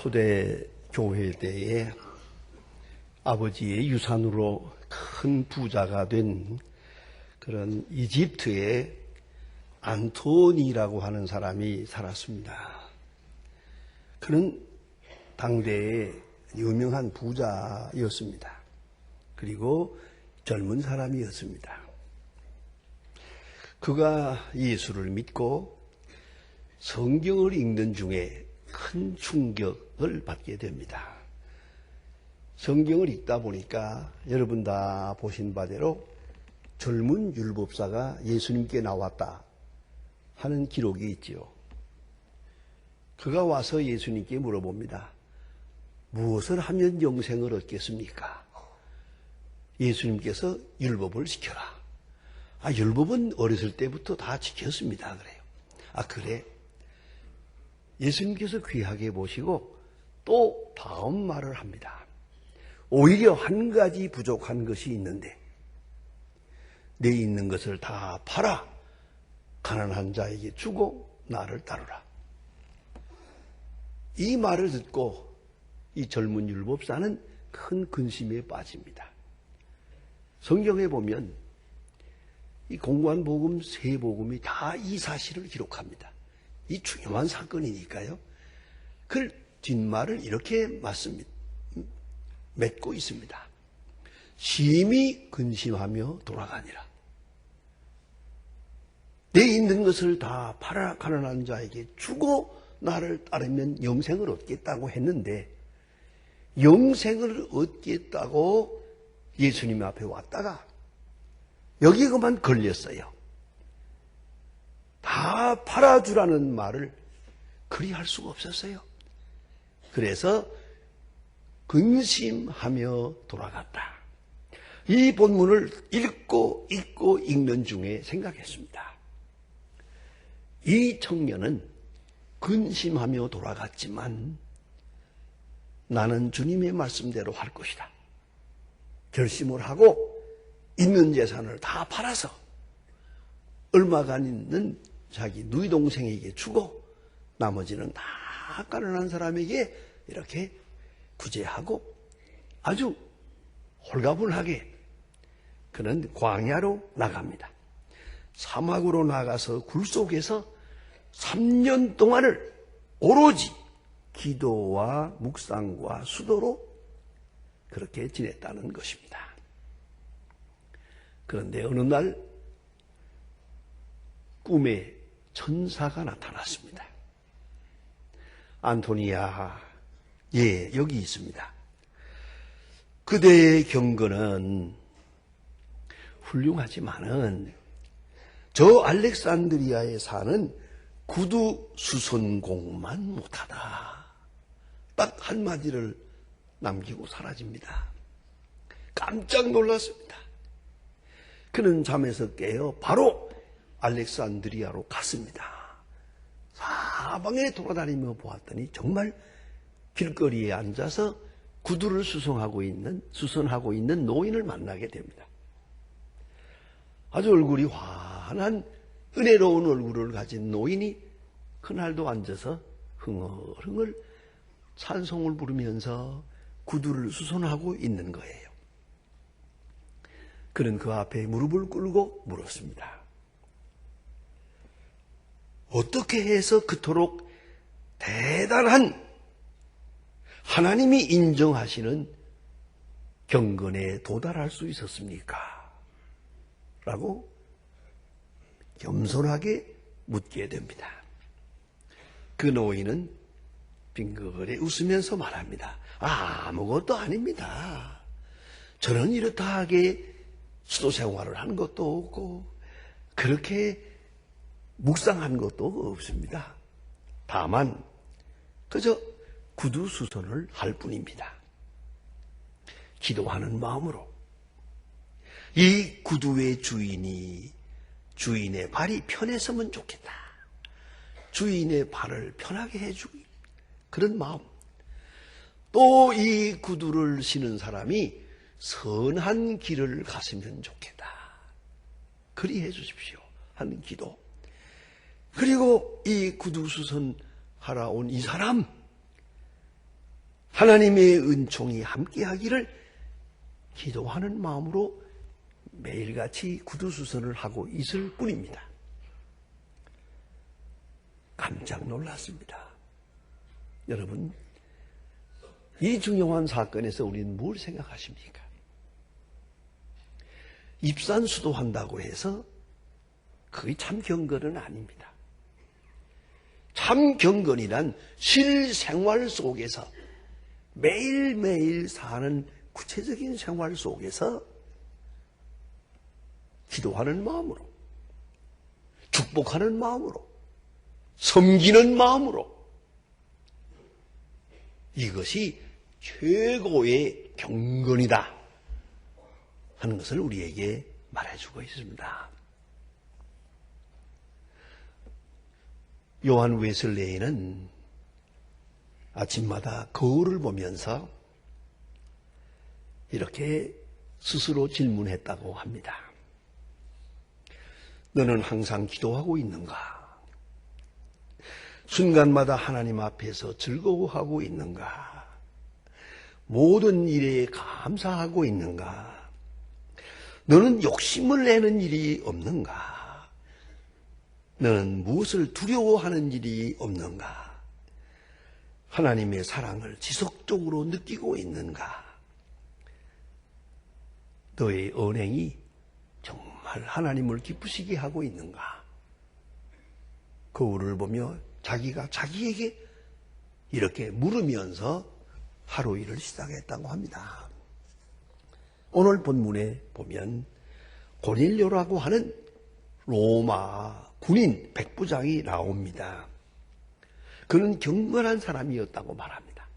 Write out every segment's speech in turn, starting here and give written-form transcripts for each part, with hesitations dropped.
초대 교회 때에 아버지의 유산으로 큰 부자가 된 그런 이집트의 안토니라고 하는 사람이 살았습니다. 그는 당대의 유명한 부자였습니다. 그리고 젊은 사람이었습니다. 그가 예수를 믿고 성경을 읽는 중에 큰 충격을 받게 됩니다. 성경을 읽다 보니까 여러분 다 보신 바대로 젊은 율법사가 예수님께 나왔다 하는 기록이 있지요. 그가 와서 예수님께 물어봅니다. 무엇을 하면 영생을 얻겠습니까? 예수님께서 율법을 지켜라. 율법은 어렸을 때부터 다 지켰습니다. 그래요. 그래. 예수님께서 귀하게 보시고 또 다음 말을 합니다. 오히려 한 가지 부족한 것이 있는데 내 있는 것을 다 팔아 가난한 자에게 주고 나를 따르라. 이 말을 듣고 이 젊은 율법사는 큰 근심에 빠집니다. 성경에 보면 이 공관 복음, 세 복음이 다 이 사실을 기록합니다. 이 중요한 사건이니까요. 그 뒷말을 이렇게 맺고 있습니다. 심히 근심하며 돌아가니라. 내 있는 것을 다 팔아 가난한 자에게 주고 나를 따르면 영생을 얻겠다고 했는데 영생을 얻겠다고 예수님 앞에 왔다가 여기 그만 걸렸어요. 다 팔아주라는 말을 그리 할 수가 없었어요. 그래서 근심하며 돌아갔다. 이 본문을 읽고 읽는 중에 생각했습니다. 이 청년은 근심하며 돌아갔지만 나는 주님의 말씀대로 할 것이다. 결심을 하고 있는 재산을 다 팔아서 얼마간 있는 자기 누이 동생에게 주고 나머지는 다 가난한 사람에게 이렇게 구제하고 아주 홀가분하게 그는 광야로 나갑니다. 사막으로 나가서 굴 속에서 3년 동안을 오로지 기도와 묵상과 수도로 그렇게 지냈다는 것입니다. 그런데 어느 날 꿈에 천사가 나타났습니다. 안토니야, 여기 있습니다. 그대의 경건은 훌륭하지만은 저 알렉산드리아에 사는 구두 수선공만 못하다. 딱 한마디를 남기고 사라집니다. 깜짝 놀랐습니다. 그는 잠에서 깨어 바로 알렉산드리아로 갔습니다. 사방에 돌아다니며 보았더니 정말 길거리에 앉아서 구두를 수선하고 있는 노인을 만나게 됩니다. 아주 얼굴이 환한 은혜로운 얼굴을 가진 노인이 그날도 앉아서 흥얼흥얼 찬송을 부르면서 구두를 수선하고 있는 거예요. 그는 그 앞에 무릎을 꿇고 물었습니다. 어떻게 해서 그토록 대단한 하나님이 인정하시는 경건에 도달할 수 있었습니까? 라고 겸손하게 묻게 됩니다. 그 노인은 빙그레 웃으면서 말합니다. 아무것도 아닙니다. 저는 이렇다하게 수도 생활을 한 것도 없고 그렇게 묵상한 것도 없습니다. 다만 그저 구두 수선을 할 뿐입니다. 기도하는 마음으로 이 구두의 주인의 발이 편했으면 좋겠다. 주인의 발을 편하게 해주고 그런 마음. 또 이 구두를 신은 사람이 선한 길을 갔으면 좋겠다. 그리 해주십시오 하는 기도. 그리고 이 구두 수선하러 온 이 사람 하나님의 은총이 함께하기를 기도하는 마음으로 매일같이 구두수선을 하고 있을 뿐입니다. 깜짝 놀랐습니다. 여러분, 이 중요한 사건에서 우리는 뭘 생각하십니까? 입산수도한다고 해서 그게 참 경건은 아닙니다. 참 경건이란 실생활 속에서 매일매일 사는 구체적인 생활 속에서 기도하는 마음으로, 축복하는 마음으로, 섬기는 마음으로, 이것이 최고의 경건이다 하는 것을 우리에게 말해주고 있습니다. 요한 웨슬레이는 아침마다 거울을 보면서 이렇게 스스로 질문했다고 합니다. 너는 항상 기도하고 있는가? 순간마다 하나님 앞에서 즐거워하고 있는가? 모든 일에 감사하고 있는가? 너는 욕심을 내는 일이 없는가? 너는 무엇을 두려워하는 일이 없는가? 하나님의 사랑을 지속적으로 느끼고 있는가? 너의 언행이 정말 하나님을 기쁘시게 하고 있는가? 거울을 보며 자기가 자기에게 이렇게 물으면서 하루 일을 시작했다고 합니다. 오늘 본문에 보면 고넬료라고 하는 로마 군인 백부장이 나옵니다. 그는 경건한 사람이었다고 말합니다.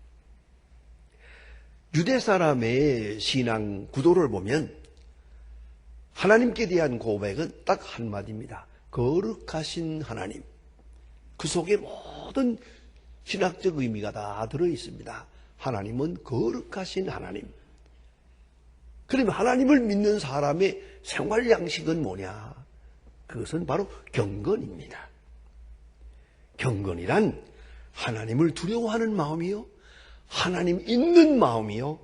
유대 사람의 신앙 구도를 보면 하나님께 대한 고백은 딱 한마디입니다. 거룩하신 하나님. 그 속에 모든 신학적 의미가 다 들어있습니다. 하나님은 거룩하신 하나님. 그러면 하나님을 믿는 사람의 생활 양식은 뭐냐? 그것은 바로 경건입니다. 경건이란 하나님을 두려워하는 마음이요, 하나님 있는 마음이요,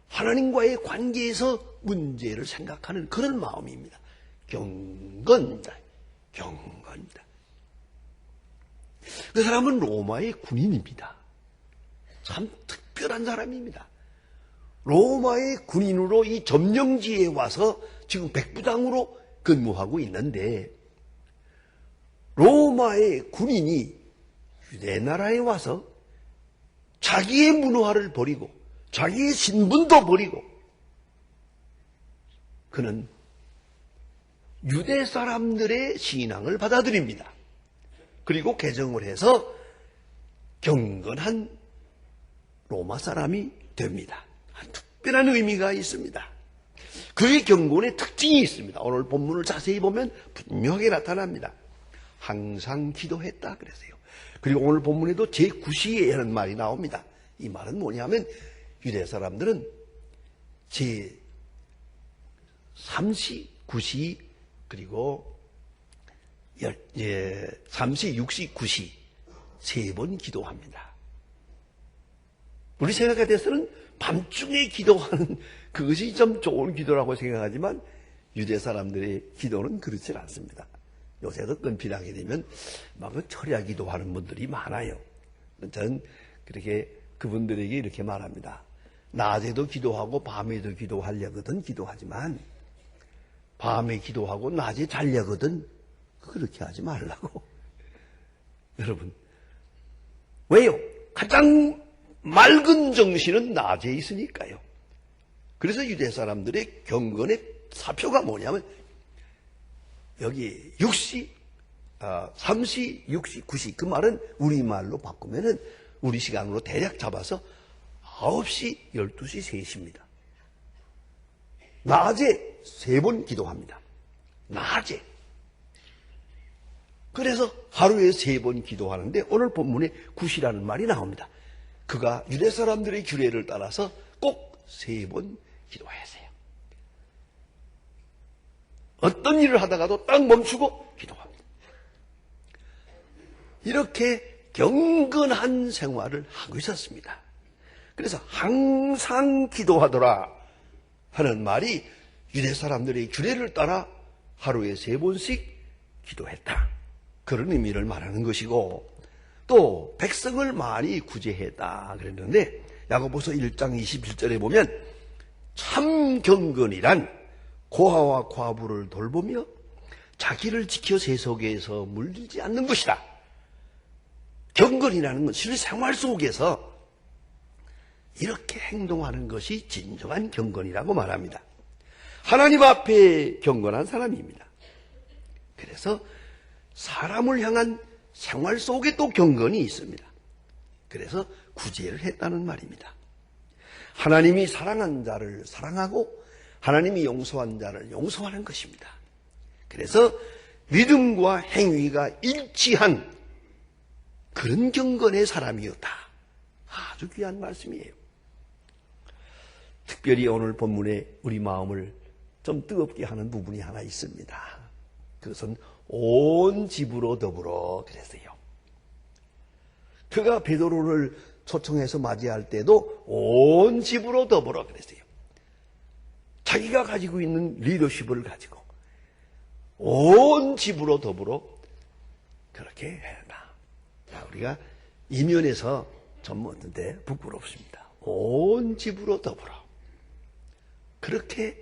하나님과의 관계에서 문제를 생각하는 그런 마음입니다. 경건이다. 경건이다. 그 사람은 로마의 군인입니다. 참 특별한 사람입니다. 로마의 군인으로 이 점령지에 와서 지금 백부장으로 근무하고 있는데, 로마의 군인이 유대 나라에 와서 자기의 문화를 버리고 자기의 신분도 버리고 그는 유대 사람들의 신앙을 받아들입니다. 그리고 개정을 해서 경건한 로마 사람이 됩니다. 특별한 의미가 있습니다. 그의 경건의 특징이 있습니다. 오늘 본문을 자세히 보면 분명하게 나타납니다. 항상 기도했다 그랬어요. 그리고 오늘 본문에도 제9시에라는 말이 나옵니다. 이 말은 뭐냐면 유대 사람들은 제3시, 9시, 그리고 3시, 6시, 9시 3번 기도합니다. 우리 생각에 대해서는 밤중에 기도하는 그것이 좀 좋은 기도라고 생각하지만 유대 사람들의 기도는 그렇지 않습니다. 요새도 끈필하게 되면 막 철야 기도하는 분들이 많아요. 저는 그렇게 그분들에게 이렇게 말합니다. 낮에도 기도하고 밤에도 기도하려거든 기도하지만 밤에 기도하고 낮에 자려거든 그렇게 하지 말라고. 여러분, 왜요? 가장 맑은 정신은 낮에 있으니까요. 그래서 유대 사람들의 경건의 사표가 뭐냐면 여기 6시, 3시, 6시, 9시 그 말은 우리말로 바꾸면은 우리 시간으로 대략 잡아서 9시, 12시, 3시입니다. 낮에 3번 기도합니다. 낮에. 그래서 하루에 3번 기도하는데 오늘 본문에 9시라는 말이 나옵니다. 그가 유대 사람들의 규례를 따라서 꼭 3번 기도하세요. 어떤 일을 하다가도 딱 멈추고 기도합니다. 이렇게 경건한 생활을 하고 있었습니다. 그래서 항상 기도하더라 하는 말이 유대 사람들의 규례를 따라 하루에 3번씩 기도했다. 그런 의미를 말하는 것이고, 또 백성을 많이 구제했다 그랬는데, 야고보서 1장 21절에 보면 참 경건이란 고아와 과부를 돌보며 자기를 지켜 세속에서 물들지 않는 것이다. 경건이라는 건 실생활 속에서 이렇게 행동하는 것이 진정한 경건이라고 말합니다. 하나님 앞에 경건한 사람입니다. 그래서 사람을 향한 생활 속에 또 경건이 있습니다. 그래서 구제를 했다는 말입니다. 하나님이 사랑한 자를 사랑하고 하나님이 용서한 자를 용서하는 것입니다. 그래서 믿음과 행위가 일치한 그런 경건의 사람이었다. 아주 귀한 말씀이에요. 특별히 오늘 본문에 우리 마음을 좀 뜨겁게 하는 부분이 하나 있습니다. 그것은 온 집으로 더불어 그랬어요. 그가 베드로를 초청해서 맞이할 때도 온 집으로 더불어 그랬어요. 자기가 가지고 있는 리더십을 가지고 온 집으로 더불어 그렇게 해라. 자, 우리가 이면에서 좀 얻는데 부끄럽습니다. 온 집으로 더불어 그렇게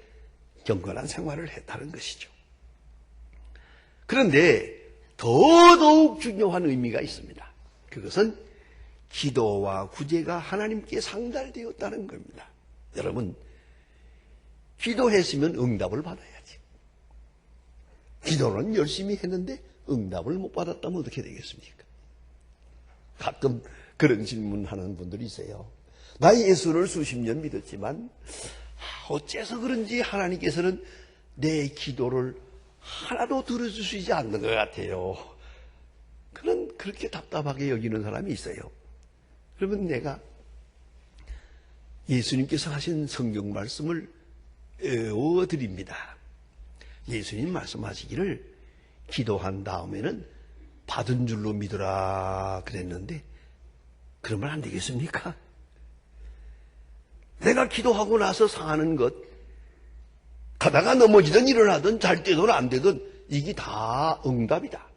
경건한 생활을 했다는 것이죠. 그런데 더더욱 중요한 의미가 있습니다. 그것은 기도와 구제가 하나님께 상달되었다는 겁니다. 여러분, 기도했으면 응답을 받아야지. 기도는 열심히 했는데 응답을 못 받았다면 어떻게 되겠습니까? 가끔 그런 질문하는 분들이 있어요. 나 예수를 수십 년 믿었지만 어째서 그런지 하나님께서는 내 기도를 하나도 들어주시지 않는 것 같아요. 그렇게 답답하게 여기는 사람이 있어요. 그러면 내가 예수님께서 하신 성경 말씀을 외워드립니다. 예수님 말씀하시기를 기도한 다음에는 받은 줄로 믿으라 그랬는데 그러면 안 되겠습니까? 내가 기도하고 나서 사는 것, 가다가 넘어지든 일어나든 잘 되든 안 되든 이게 다 응답이다.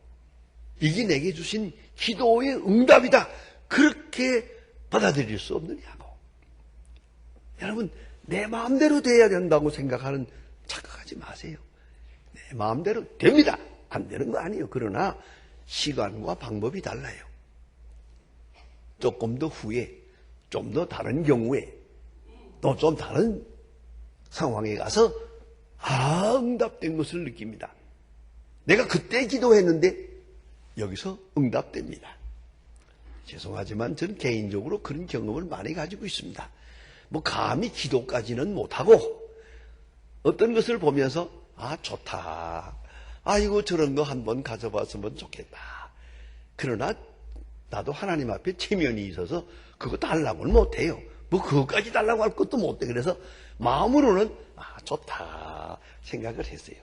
이게 내게 주신 기도의 응답이다. 그렇게 받아들일 수 없느냐고. 여러분, 내 마음대로 돼야 된다고 생각하는 착각하지 마세요. 내 마음대로 됩니다. 안 되는 거 아니에요. 그러나 시간과 방법이 달라요. 조금 더 후에, 좀 더 다른 경우에, 또 좀 다른 상황에 가서 응답된 것을 느낍니다. 내가 그때 기도했는데 여기서 응답됩니다. 죄송하지만 저는 개인적으로 그런 경험을 많이 가지고 있습니다. 감히 기도까지는 못하고 어떤 것을 보면서 좋다. 이거 저런 거 한번 가져봤으면 좋겠다. 그러나 나도 하나님 앞에 체면이 있어서 그거 달라고는 못해요. 그것까지 달라고 할 것도 못해. 그래서 마음으로는 좋다 생각을 했어요.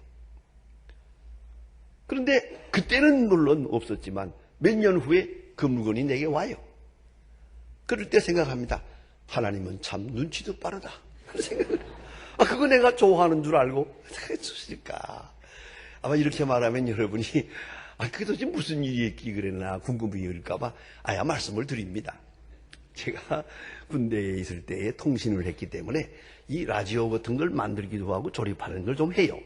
그런데 그때는 물론 없었지만 몇 년 후에 그 물건이 내게 와요. 그럴 때 생각합니다. 하나님은 참 눈치도 빠르다. 그런 생각을. 그거 내가 좋아하는 줄 알고 해주실까. 아마 이렇게 말하면 여러분이 그게 도대체 무슨 일이 있기 그랬나 궁금해일까봐 말씀을 드립니다. 제가 군대에 있을 때에 통신을 했기 때문에 이 라디오 같은 걸 만들기도 하고 조립하는 걸 좀 해요.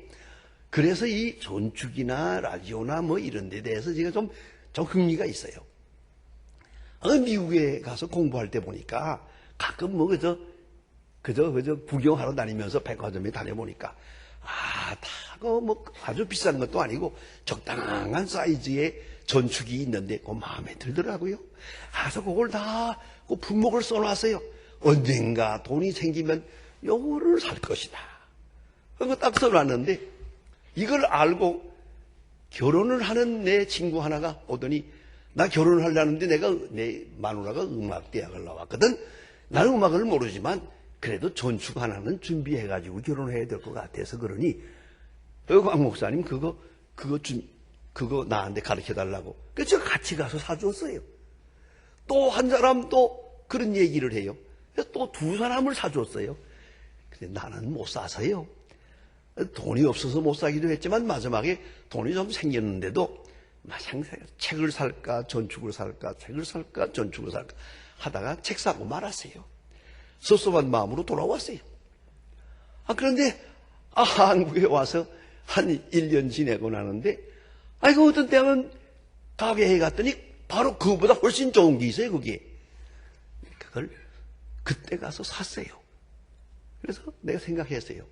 그래서 이 전축이나 라디오나 이런 데 대해서 제가 좀 흥미가 있어요. 미국에 가서 공부할 때 보니까 가끔 그저 구경하러 다니면서 백화점에 다녀보니까 아주 비싼 것도 아니고 적당한 사이즈의 전축이 있는데 마음에 들더라고요. 가서 그걸 다 품목을 써놨어요. 언젠가 돈이 생기면 요거를 살 것이다. 그거 딱 써놨는데 이걸 알고 결혼을 하는 내 친구 하나가 오더니 나 결혼을 하려는데 내 마누라가 음악대학을 나왔거든. 나는 음악을 모르지만 그래도 전축 하나는 준비해가지고 결혼해야 될 것 같아서 그러니 곽 목사님 그거 나한테 가르쳐달라고. 그래서 제가 같이 가서 사주었어요. 또 한 사람도 그런 얘기를 해요. 또 두 사람을 사줬어요. 근데 나는 못 사서요. 돈이 없어서 못 사기도 했지만 마지막에 돈이 좀 생겼는데도 책을 살까 전축을 살까 책을 살까 전축을 살까 하다가 책 사고 말았어요. 섭섭한 마음으로 돌아왔어요. 그런데 한국에 와서 한 1년 지내고 나는데 아이고 어떤 때는 가게에 갔더니 바로 그거보다 훨씬 좋은 게 있어요. 거기에. 그걸 그때 가서 샀어요. 그래서 내가 생각했어요.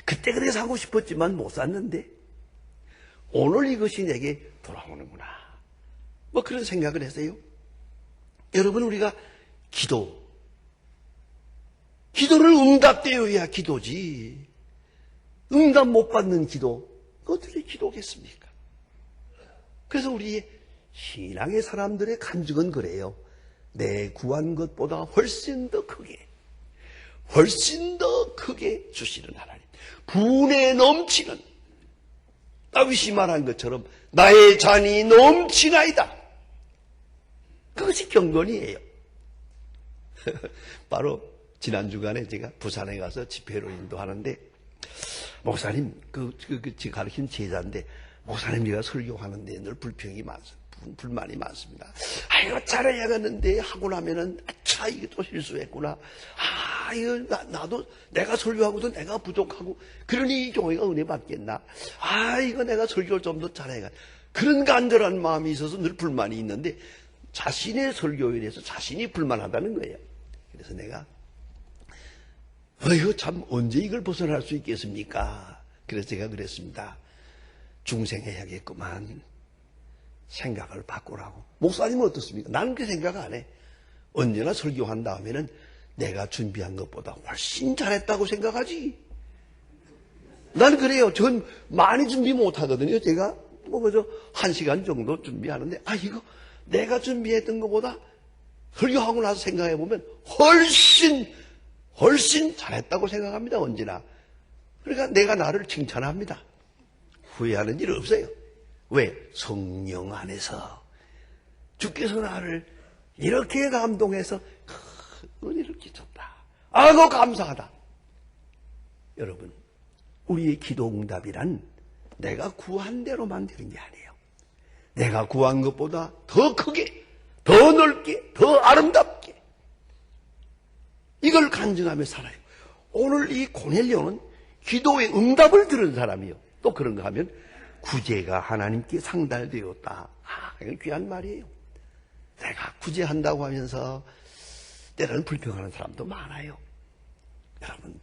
그때 그래 사고 싶었지만 못 샀는데 오늘 이것이 내게 돌아오는구나. 뭐 그런 생각을 했어요. 여러분 우리가 기도를 응답되어야 기도지. 응답 못 받는 기도 어떻게 기도겠습니까? 그래서 우리 신앙의 사람들의 간증은 그래요. 내 구한 것보다 훨씬 더 크게 주시는 하나님. 분에 넘치는 다윗이 말한 것처럼 나의 잔이 넘치나이다. 그것이 경건이에요. 바로 지난 주간에 제가 부산에 가서 집회로 인도하는데 목사님 지금 가르친 제자인데 목사님 제가 설교하는데 늘 불만이 많습니다. 이거 잘해야겠는데 하고 나면은 이게 또 실수했구나. 이거 나도 내가 설교하고도 내가 부족하고 그러니 이 교회가 은혜 받겠나. 이거 내가 설교를 좀 더 잘해야. 그런 간절한 마음이 있어서 늘 불만이 있는데 자신의 설교에 대해서 자신이 불만하다는 거예요. 그래서 내가 이거 참 언제 이걸 벗어날 수 있겠습니까? 그래서 제가 그랬습니다. 중생해야겠구만. 생각을 바꾸라고. 목사님은 어떻습니까? 나는 그 생각 안 해. 언제나 설교한 다음에는 내가 준비한 것보다 훨씬 잘했다고 생각하지. 난 그래요. 전 많이 준비 못 하거든요. 제가 그저 1시간 정도 준비하는데 이거 내가 준비했던 것보다 설교하고 나서 생각해 보면 훨씬 잘했다고 생각합니다. 언제나. 그러니까 내가 나를 칭찬합니다. 후회하는 일 없어요. 왜? 성령 안에서 주께서 나를 이렇게 감동해서 은혜를 끼쳤다. 너 감사하다. 여러분, 우리의 기도 응답이란 내가 구한 대로만 되는 게 아니에요. 내가 구한 것보다 더 크게, 더 넓게, 더 아름답게 이걸 간증하며 살아요. 오늘 이 고넬료는 기도의 응답을 들은 사람이요. 또 그런가 하면 구제가 하나님께 상달되었다. 이건 귀한 말이에요. 내가 구제한다고 하면서 때로는 불평하는 사람도 많아요. 여러분,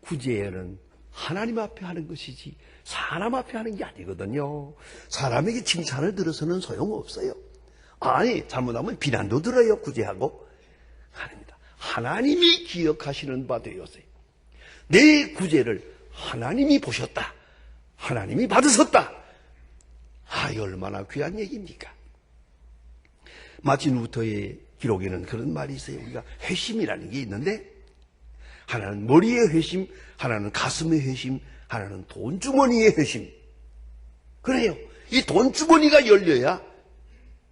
구제는 하나님 앞에 하는 것이지 사람 앞에 하는 게 아니거든요. 사람에게 칭찬을 들어서는 소용없어요. 잘못하면 비난도 들어요. 구제하고. 아닙니다. 하나님이 기억하시는 바 되었어요. 내 구제를 하나님이 보셨다. 하나님이 받으셨다. 이 얼마나 귀한 얘기입니까? 마틴 루터의 기록에는 그런 말이 있어요. 우리가 회심이라는 게 있는데 하나는 머리의 회심, 하나는 가슴의 회심, 하나는 돈주머니의 회심. 그래요. 이 돈주머니가 열려야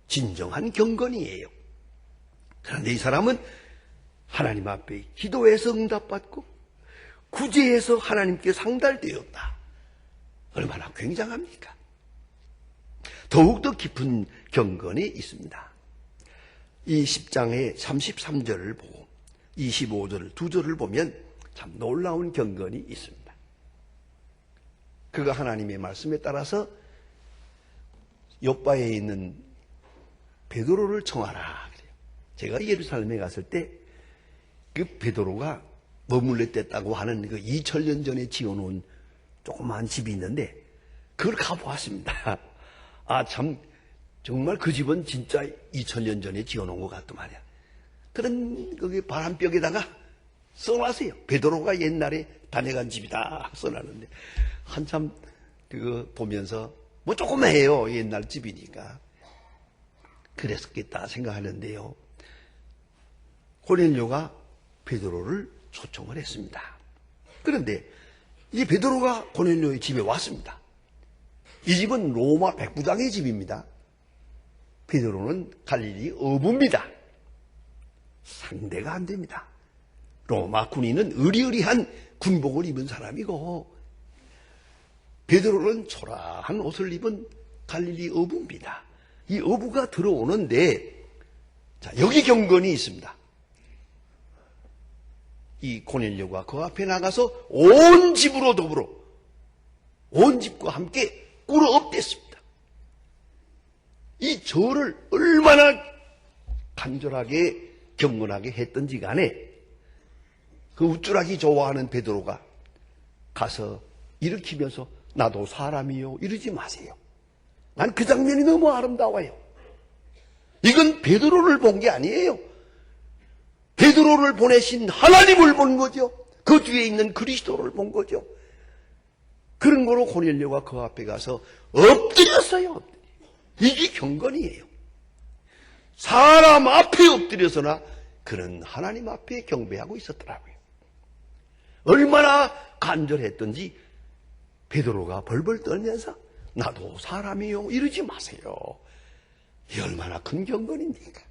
진정한 경건이에요. 그런데 이 사람은 하나님 앞에 기도해서 응답받고 구제해서 하나님께 상달되었다. 얼마나 굉장합니까? 더욱더 깊은 경건이 있습니다. 이 10장의 33절을 보고 25절 두 절을 보면 참 놀라운 경건이 있습니다. 그가 하나님의 말씀에 따라서 요바에 있는 베드로를 청하라 그래요. 제가 예루살렘에 갔을 때 그 베드로가 머물렀댔다고 하는 그 2000년 전에 지어놓은 조그만 집이 있는데 그걸 가보았습니다. 정말 그 집은 진짜 2000년 전에 지어놓은 것 같더만요. 그런 거기 바람벽에다가 써놨어요. 베드로가 옛날에 다녀간 집이다 써놨는데 한참 그거 보면서 뭐 조그매해요. 옛날 집이니까. 그랬겠다 생각하는데요. 고넬료가 베드로를 초청을 했습니다. 그런데 이 베드로가 고넬료의 집에 왔습니다. 이 집은 로마 백부장의 집입니다. 베드로는 갈 일이 어부입니다. 상대가 안 됩니다. 로마 군인은 의리의리한 군복을 입은 사람이고 베드로는 초라한 옷을 입은 갈릴리 어부입니다. 이 어부가 들어오는데 자, 여기 경건이 있습니다. 이 고넬료가 그 앞에 나가서 온 집으로 더불어 온 집과 함께 꿇어 엎댔습니다. 이 절을 얼마나 간절하게 경건하게 했던지 간에 그 우쭐하기 좋아하는 베드로가 가서 일으키면서 나도 사람이요 이러지 마세요. 난 그 장면이 너무 아름다워요. 이건 베드로를 본 게 아니에요. 베드로를 보내신 하나님을 본 거죠. 그 뒤에 있는 그리스도를 본 거죠. 그런 거로 고넬료가 그 앞에 가서 엎드렸어요. 이게 경건이에요. 사람 앞에 엎드려서나 그는 하나님 앞에 경배하고 있었더라고요. 얼마나 간절했던지 베드로가 벌벌 떨면서 나도 사람이요 이러지 마세요. 이 얼마나 큰 경건입니까?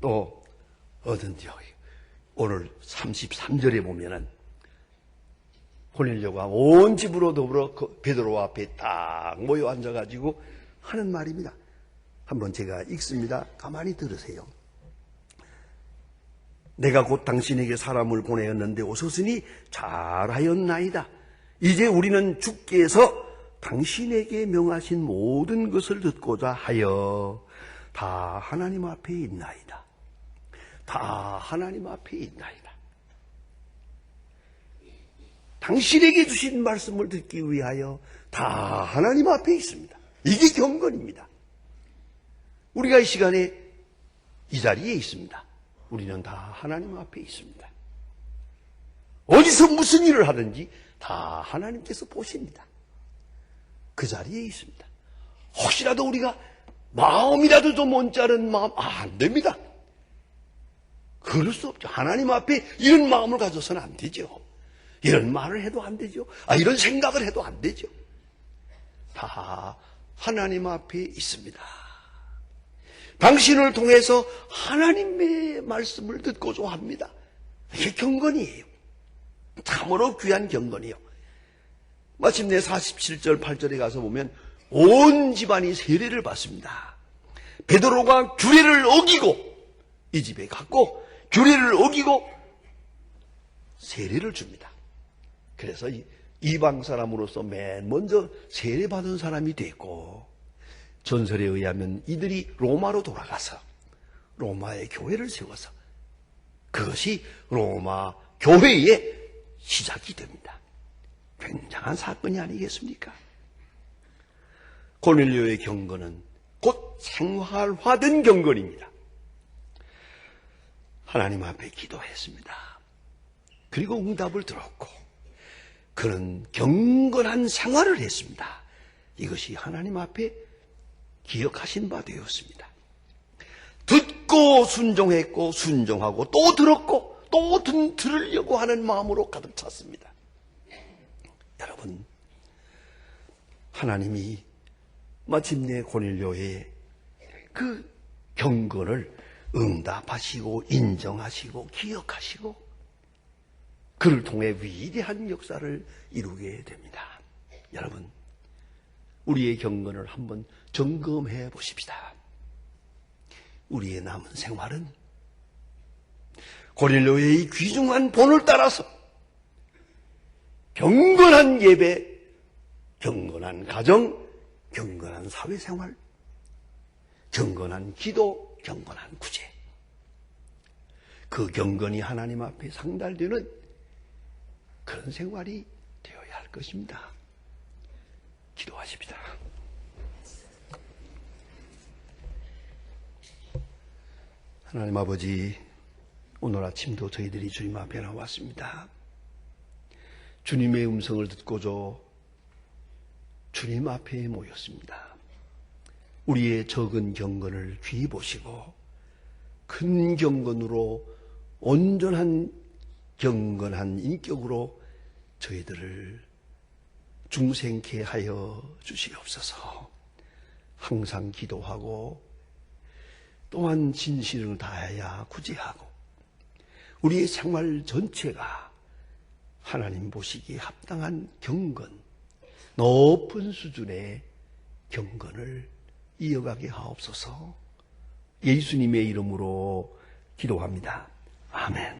또 어딘지 오늘 33절에 보면은 고넬료가 온 집으로 더불어 베드로 앞에 딱 모여 앉아가지고 하는 말입니다. 한번 제가 읽습니다. 가만히 들으세요. 내가 곧 당신에게 사람을 보내었는데 오셨으니 잘하였나이다. 이제 우리는 주께서 당신에게 명하신 모든 것을 듣고자 하여 다 하나님 앞에 있나이다. 다 하나님 앞에 있나이다. 당신에게 주신 말씀을 듣기 위하여 다 하나님 앞에 있습니다. 이게 경건입니다. 우리가 이 시간에 이 자리에 있습니다. 우리는 다 하나님 앞에 있습니다. 어디서 무슨 일을 하든지 다 하나님께서 보십니다. 그 자리에 있습니다. 혹시라도 우리가 마음이라도 좀 언짢은 마음, 안 됩니다. 그럴 수 없죠. 하나님 앞에 이런 마음을 가져서는 안 되죠. 이런 말을 해도 안 되죠. 이런 생각을 해도 안 되죠. 다 하나님 앞에 있습니다. 당신을 통해서 하나님의 말씀을 듣고자 합니다. 이게 경건이에요. 참으로 귀한 경건이요. 마침내 47절 8절에 가서 보면 온 집안이 세례를 받습니다. 베드로가 규례를 어기고 이 집에 갔고 규례를 어기고 세례를 줍니다. 그래서 이방 사람으로서 맨 먼저 세례 받은 사람이 됐고 전설에 의하면 이들이 로마로 돌아가서 로마의 교회를 세워서 그것이 로마 교회의 시작이 됩니다. 굉장한 사건이 아니겠습니까? 고넬료의 경건은 곧 생활화된 경건입니다. 하나님 앞에 기도했습니다. 그리고 응답을 들었고 그는 경건한 생활을 했습니다. 이것이 하나님 앞에 기억하신 바 되었습니다. 듣고 순종했고 순종하고 또 들었고 또 들으려고 하는 마음으로 가득 찼습니다. 여러분, 하나님이 마침내 고넬료의 그 경건을 응답하시고 인정하시고 기억하시고 그를 통해 위대한 역사를 이루게 됩니다. 여러분, 우리의 경건을 한번 점검해 보십시다. 우리의 남은 생활은 고넬료의 이 귀중한 본을 따라서 경건한 예배, 경건한 가정, 경건한 사회생활, 경건한 기도, 경건한 구제. 그 경건이 하나님 앞에 상달되는 그런 생활이 되어야 할 것입니다. 기도하십시다. 하나님 아버지, 오늘 아침도 저희들이 주님 앞에 나왔습니다. 주님의 음성을 듣고자 주님 앞에 모였습니다. 우리의 적은 경건을 귀히 보시고 큰 경건으로 온전한 경건한 인격으로 저희들을 중생케 하여 주시옵소서. 항상 기도하고 또한 진실을 다해야 구제하고 우리의 생활 전체가 하나님 보시기에 합당한 경건, 높은 수준의 경건을 이어가게 하옵소서. 예수님의 이름으로 기도합니다. 아멘.